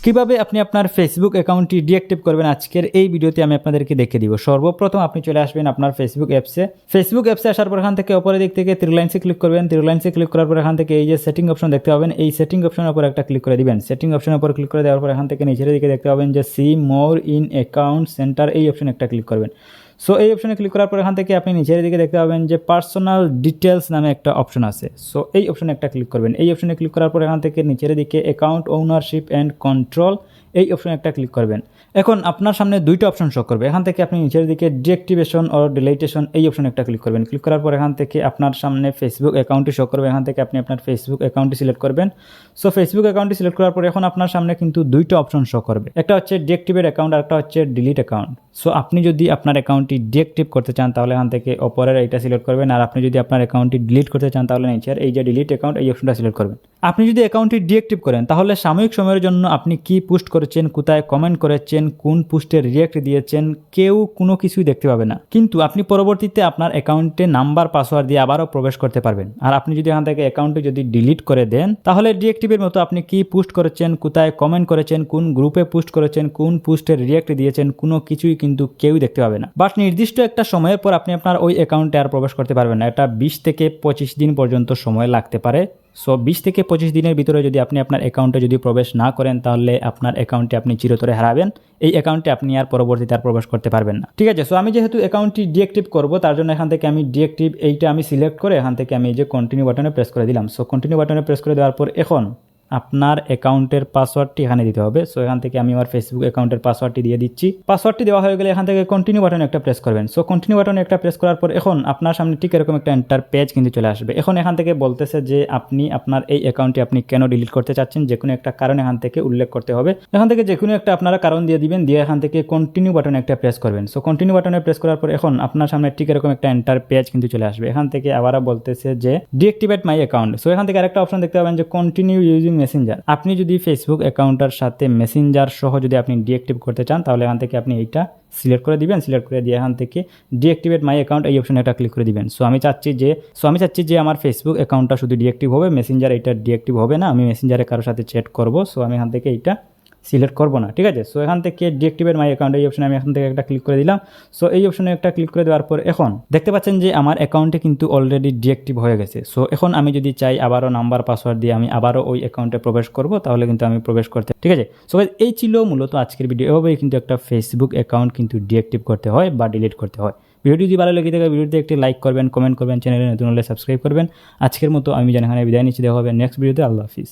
কিভাবে আপনি আপনার ফেসবুক অ্যাকাউন্টটি ডিঅ্যাক্টিভ করবেন আজকের এই ভিডিওতে আমি আপনাদেরকে দেখিয়ে দিব। সর্বপ্রথম আপনি চলে আসবেন আপনার ফেসবুক অ্যাপসে আসার পর এখান থেকে উপরের দিক থেকে থ্রি লাইনসে ক্লিক করবেন। থ্রি লাইনসে ক্লিক করার পর এখান থেকে এই যে সেটিং অপশন দেখতে পাবেন, এই সেটিং অপশনের উপর একটা ক্লিক করে দিবেন। সেটিং অপশনের উপর ক্লিক করে দেওয়ার পর এখান থেকে নিচের দিকে দেখতে পাবেন যে see more in account centre, এই অপশনে একটা ক্লিক করবেন। সো এই অপশনে ক্লিক করার পর এখান থেকে আপনি নিচের দিকে দেখতে পাবেন যে পার্সোনাল ডিটেলস নামে একটা অপশন আছে। সো এই অপশনে একটা ক্লিক করবেন। এই অপশনে ক্লিক করার পর এখান থেকে নিচের দিকে অ্যাকাউন্ট ওনারশিপ অ্যান্ড কন্ট্রোল, এই অপশনে একটা ক্লিক করবেন। এখন আপনার সামনে দুইটা অপশন শো করবে। এখান থেকে আপনি নিচের দিকে ডিঅ্যাক্টিভেশন অর ডিলিটেশন, এই অপশনে একটা ক্লিক করবেন। ক্লিক করার পর এখান থেকে আপনার সামনে ফেসবুক অ্যাকাউন্টটি শো করবে। এখান থেকে আপনি আপনার ফেসবুক অ্যাকাউন্টটি সিলেক্ট করবেন। সো ফেসবুক অ্যাকাউন্টটি সিলেক্ট করার পর এখন আপনার সামনে কিন্তু দুইটা অপশন শো করবে, একটা হচ্ছে ডিঅ্যাক্টিভেট অ্যাকাউন্ট আর একটা হচ্ছে ডিলিট অ্যাকাউন্ট। সো আপনি যদি আপনার অ্যাকাউন্টটি ডিঅ্যাক্টিভ করতে চান তাহলে এখান থেকে ওপরের এইটা সিলেক্ট করবেন, আর আপনি যদি আপনার অ্যাকাউন্টটি ডিলিট করতে চান তাহলে নিচের এই যে ডিলিট অ্যাকাউন্ট, এই অপশনটা সিলেক্ট করবেন। আপনি যদি অ্যাকাউন্টটি ডিঅ্যাক্টিভ করেন তাহলে সাময়িক সময়ের জন্য আপনি কি পোস্ট করেছেন, কোথায় কমেন্ট করেছেন, কোন পোস্টে রিঅ্যাক্ট দিয়েছেন, কেউ কোনো কিছুই দেখতে পাবে না। কিন্তু আপনি পরবর্তীতে আপনার অ্যাকাউন্টে নাম্বার পাসওয়ার্ড দিয়ে আবারও প্রবেশ করতে পারবেন। আর আপনি যদি এখান থেকে অ্যাকাউন্টটি যদি ডিলিট করে দেন তাহলে ডিঅ্যাক্টিভের মতো আপনি কি পোস্ট করেছেন, কোথায় কমেন্ট করেছেন, কোন গ্রুপে পোস্ট করেছেন, কোন পোস্টে রিঅ্যাক্ট দিয়েছেন, কোনো কিছুই কিন্তু কেউই দেখতে পাবে না। বাট নির্দিষ্ট একটা সময়ের পর আপনি আপনার ওই অ্যাকাউন্টে আর প্রবেশ করতে পারবেন না। এটা 20 থেকে 25 দিন পর্যন্ত সময় লাগতে পারে। সো 20 থেকে 25 দিনের ভিতরে যদি আপনি আপনার অ্যাকাউন্টে যদি প্রবেশ না করেন তাহলে আপনার অ্যাকাউন্টে আপনি চিরতরে হারাবেন। এই অ্যাকাউন্টে আপনি আর পরবর্তীতে আর প্রবেশ করতে পারবেন না। ঠিক আছে, সো আমি যেহেতু অ্যাকাউন্টটি ডিঅ্যাক্টিভ করব তার জন্য এখান থেকে আমি ডিঅ্যাক্টিভ এইটা আমি সিলেক্ট করে এখান থেকে আমি এই যে কন্টিনিউ বাটনে প্রেস করে দিলাম। সো কন্টিনিউ বাটনে প্রেস করে দেওয়ার পর এখন আপনার অ্যাকাউন্টের পাসওয়ার্ডটি এখানে দিতে হবে। সো এখান থেকে আমি আমার ফেসবুক অ্যাকাউন্টের পাসওয়ার্ডটি দিয়ে দিচ্ছি। পাসওয়ার্ডটি দেওয়া হয়ে গেলে এখান থেকে কন্টিনিউ বাটনে একটা প্রেস করবেন। সো কন্টিনিউ বাটনে একটা প্রেস করার পর এখন আপনার সামনে ঠিক এরকম একটা এন্টার পেজ কিন্তু চলে আসবে। এখন এখান থেকে বলতেছে যে আপনি আপনার এই অ্যাকাউন্টটি আপনি কেন ডিলিট করতে চাচ্ছেন, যে কোনো একটা কারণ এখান থেকে উল্লেখ করতে হবে। এখান থেকে যে কোনো একটা আপনারা কারণ দিয়ে দিবেন, দিয়ে এখান থেকে কন্টিনিউ বাটনে একটা প্রেস করবেন। সো কন্টিনিউ বাটনে প্রেস করার পর এখন আপনার সামনে ঠিক এরকম একটা এন্টার পেজ কিন্তু চলে আসবে। এখান থেকে আবারও বলতেছে যে ডিঅ্যাক্টিভেট মাই অ্যাকাউন্ট। সো এখান থেকে আরেকটা অপশন দেখতে পাবেন যে কন্টিনিউ ইউজিং মেসেঞ্জার। আপনি যদি ফেসবুক অ্যাকাউন্টের সাথে মেসেঞ্জার সহ যদি আপনি ডিঅ্যাক্টিভ করতে চান তাহলে এখান থেকে আপনি এইটা সিলেক্ট করে দিবেন। সিলেক্ট করে দিয়ে এখান থেকে ডিঅ্যাক্টিভেট মাই অ্যাকাউন্ট, এই অপশনে একটা ক্লিক করে দিবেন। সো আমি চাচ্ছি যে আমার ফেসবুক অ্যাকাউন্টটা শুধু ডিঅ্যাক্টিভ হবে, মেসেঞ্জার এটা ডিঅ্যাক্টিভ হবে না। আমি মেসেঞ্জারে কারোর সাথে চ্যাট করব। সো আমি এখান থেকে এইটা সিলেক্ট করবো না। ঠিক আছে, সো এখান থেকে ডিঅ্যাক্টিভেট মাই অ্যাকাউন্ট, এই অপশনে আমি এখান থেকে একটা ক্লিক করে দিলাম। সো এই অপশনে একটা ক্লিক করে দেওয়ার পর এখন দেখতে পাচ্ছেন যে আমার অ্যাকাউন্টে কিন্তু অলরেডি ডিঅ্যাক্টিভ হয়ে গেছে। সো এখন আমি যদি চাই আবারও নাম্বার পাসওয়ার্ড দিয়ে আমি আবারও ওই অ্যাকাউন্টে প্রবেশ করব তাহলে কিন্তু আমি প্রবেশ করতে, ঠিক আছে। সো এই ছিল মূলত আজকের ভিডিও। এভাবেই কিন্তু একটা ফেসবুক অ্যাকাউন্ট কিন্তু ডিঅ্যাক্টিভ করতে হয় বা ডিলিট করতে হয়। ভিডিওটি যদি ভালো লেগে থাকে ভিডিওতে একটি লাইক করবেন, কমেন্ট করবেন, চ্যানেলে নতুন হলে সাবস্ক্রাইব করবেন। আজকের মতো আমি জানি বিদায় নিচ্ছি, দেখা হবে নেক্সট ভিডিওতে। আল্লাহ হাফিজ।